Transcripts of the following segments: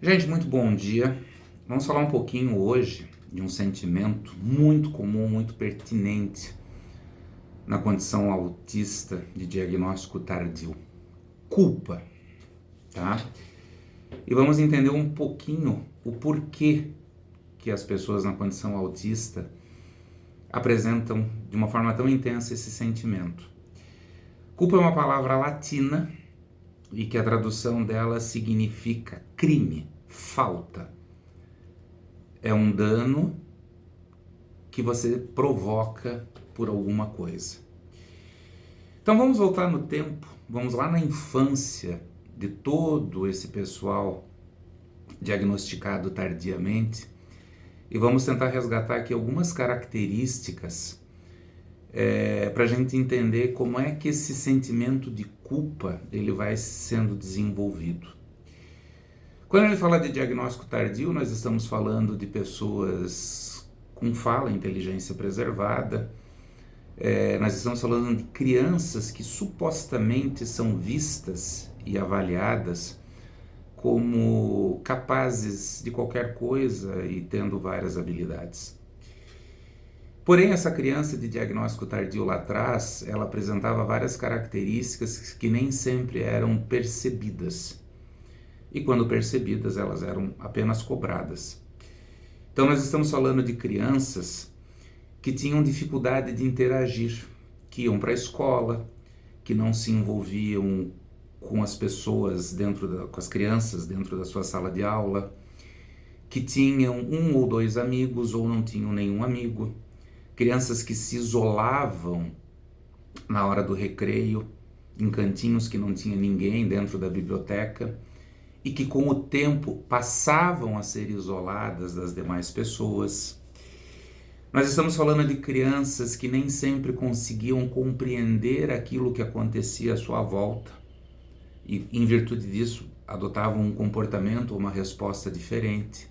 Gente, muito bom dia. Vamos falar um pouquinho hoje de um sentimento muito comum, muito pertinente na condição autista de diagnóstico tardio. Culpa, tá? E vamos entender um pouquinho o porquê que as pessoas na condição autista apresentam de uma forma tão intensa esse sentimento. Culpa é uma palavra latina e que a tradução dela significa crime, falta. É um dano que você provoca por alguma coisa. Então vamos voltar no tempo, vamos lá na infância de todo esse pessoal diagnosticado tardiamente e vamos tentar resgatar aqui algumas características para a gente entender como é que esse sentimento de culpa ele vai sendo desenvolvido. Quando a gente fala de diagnóstico tardio, nós estamos falando de pessoas com fala e inteligência preservada, nós estamos falando de crianças que supostamente são vistas e avaliadas como capazes de qualquer coisa e tendo várias habilidades. Porém, essa criança de diagnóstico tardio lá atrás, ela apresentava várias características que nem sempre eram percebidas. E quando percebidas, elas eram apenas cobradas. Então nós estamos falando de crianças que tinham dificuldade de interagir, que iam para a escola, que não se envolviam com as pessoas com as crianças dentro da sua sala de aula, que tinham um ou dois amigos ou não tinham nenhum amigo, crianças que se isolavam na hora do recreio, em cantinhos que não tinha ninguém dentro da biblioteca, e que com o tempo passavam a ser isoladas das demais pessoas. Nós estamos falando de crianças que nem sempre conseguiam compreender aquilo que acontecia à sua volta e, em virtude disso, adotavam um comportamento ou uma resposta diferente.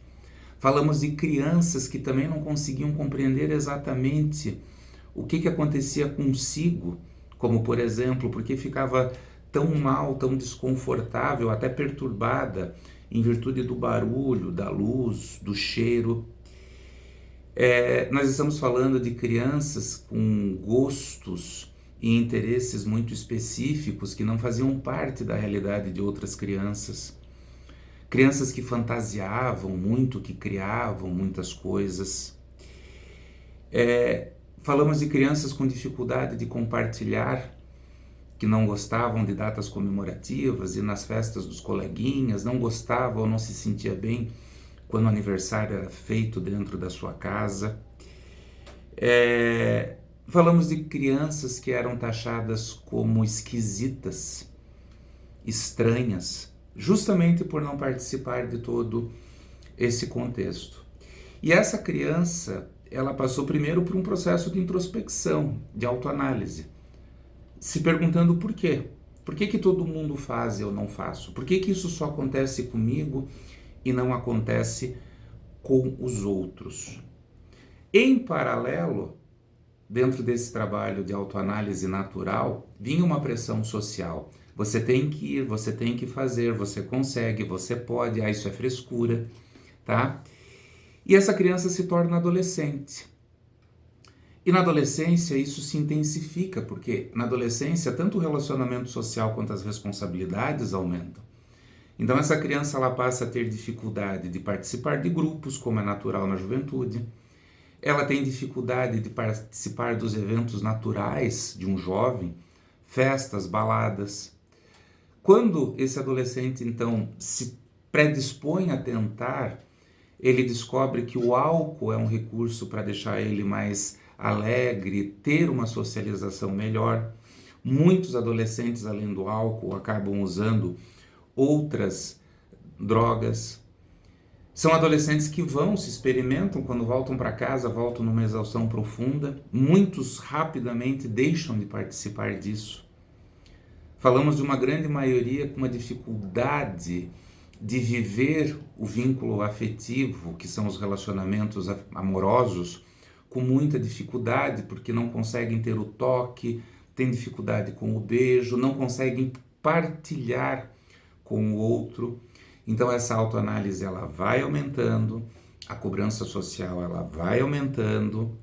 Falamos de crianças que também não conseguiam compreender exatamente o que acontecia consigo, como, por exemplo, porque ficava tão mal, tão desconfortável, até perturbada, em virtude do barulho, da luz, do cheiro. Nós estamos falando de crianças com gostos e interesses muito específicos que não faziam parte da realidade de outras crianças. Crianças que fantasiavam muito, que criavam muitas coisas. Falamos de crianças com dificuldade de compartilhar, que não gostavam de datas comemorativas e nas festas dos coleguinhas, não gostavam ou não se sentia bem quando o aniversário era feito dentro da sua casa. Falamos de crianças que eram taxadas como esquisitas, estranhas, justamente por não participar de todo esse contexto. E essa criança, ela passou primeiro por um processo de introspecção, de autoanálise, se perguntando por quê. Por que todo mundo faz e eu não faço? Por que isso só acontece comigo e não acontece com os outros? Em paralelo, dentro desse trabalho de autoanálise natural, vinha uma pressão social. Você tem que ir, você tem que fazer, você consegue, você pode, isso é frescura, tá? E essa criança se torna adolescente. E na adolescência isso se intensifica, porque na adolescência tanto o relacionamento social quanto as responsabilidades aumentam. Então essa criança ela passa a ter dificuldade de participar de grupos, como é natural na juventude. Ela tem dificuldade de participar dos eventos naturais de um jovem, festas, baladas. Quando esse adolescente então se predispõe a tentar, ele descobre que o álcool é um recurso para deixar ele mais alegre, ter uma socialização melhor. Muitos adolescentes, além do álcool, acabam usando outras drogas. São adolescentes que se experimentam, quando voltam para casa, voltam numa exaustão profunda. Muitos rapidamente deixam de participar disso. Falamos de uma grande maioria com uma dificuldade de viver o vínculo afetivo, que são os relacionamentos amorosos, com muita dificuldade, porque não conseguem ter o toque, têm dificuldade com o beijo, não conseguem partilhar com o outro. Então essa autoanálise ela vai aumentando, a cobrança social ela vai aumentando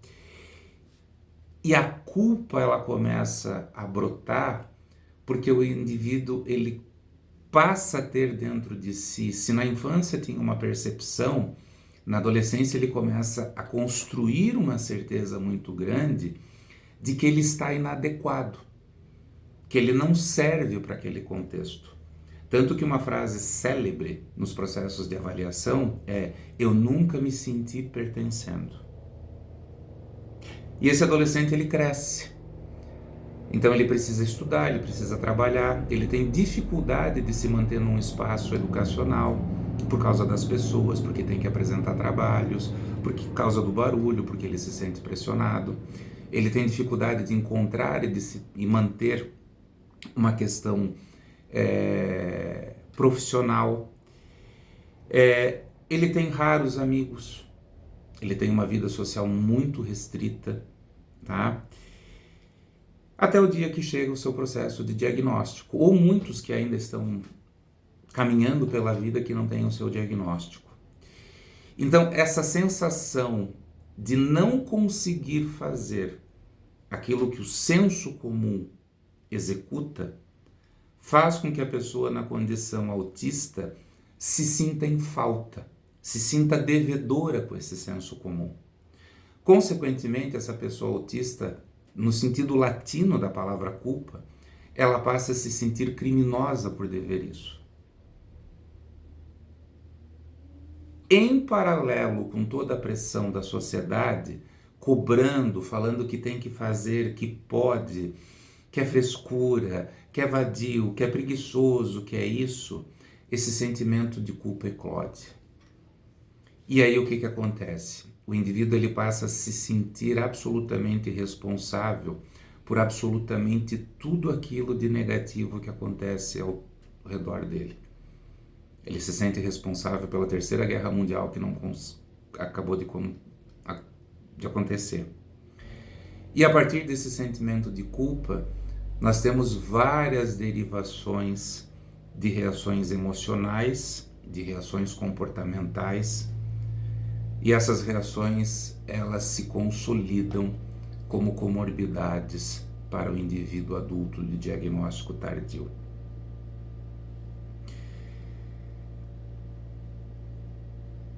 e a culpa ela começa a brotar porque o indivíduo ele passa a ter dentro de si, se na infância tinha uma percepção, na adolescência ele começa a construir uma certeza muito grande de que ele está inadequado, que ele não serve para aquele contexto. Tanto que uma frase célebre nos processos de avaliação é: eu nunca me senti pertencendo. E esse adolescente ele cresce. Então ele precisa estudar, ele precisa trabalhar, ele tem dificuldade de se manter num espaço educacional por causa das pessoas, porque tem que apresentar trabalhos, por causa do barulho, porque ele se sente pressionado. Ele tem dificuldade de encontrar e manter uma questão profissional. Ele tem raros amigos, ele tem uma vida social muito restrita, tá? Até o dia que chega o seu processo de diagnóstico, ou muitos que ainda estão caminhando pela vida que não têm o seu diagnóstico. Então, essa sensação de não conseguir fazer aquilo que o senso comum executa, faz com que a pessoa na condição autista se sinta em falta, se sinta devedora com esse senso comum. Consequentemente, essa pessoa autista, no sentido latino da palavra culpa, ela passa a se sentir criminosa por dever isso. Em paralelo com toda a pressão da sociedade, cobrando, falando que tem que fazer, que pode, que é frescura, que é vadio, que é preguiçoso, que é isso, esse sentimento de culpa eclode. E aí o que acontece? O indivíduo ele passa a se sentir absolutamente responsável por absolutamente tudo aquilo de negativo que acontece ao redor dele. Ele se sente responsável pela Terceira Guerra Mundial que não acabou de acontecer. E a partir desse sentimento de culpa, nós temos várias derivações de reações emocionais, de reações comportamentais, e essas reações, elas se consolidam como comorbidades para o indivíduo adulto de diagnóstico tardio.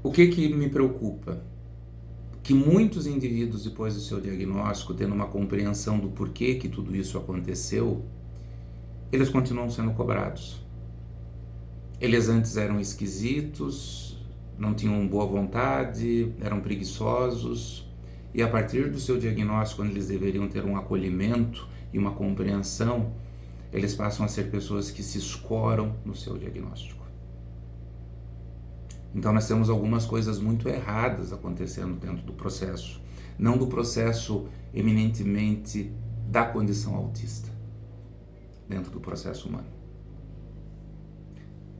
O que me preocupa? Que muitos indivíduos, depois do seu diagnóstico, tendo uma compreensão do porquê que tudo isso aconteceu, eles continuam sendo cobrados. Eles antes eram esquisitos, não tinham boa vontade, eram preguiçosos, e a partir do seu diagnóstico, quando eles deveriam ter um acolhimento e uma compreensão, eles passam a ser pessoas que se escoram no seu diagnóstico. Então nós temos algumas coisas muito erradas acontecendo dentro do processo, não do processo eminentemente da condição autista, dentro do processo humano.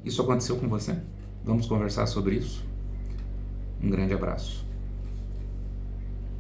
Isso aconteceu com você? Vamos conversar sobre isso? Um grande abraço.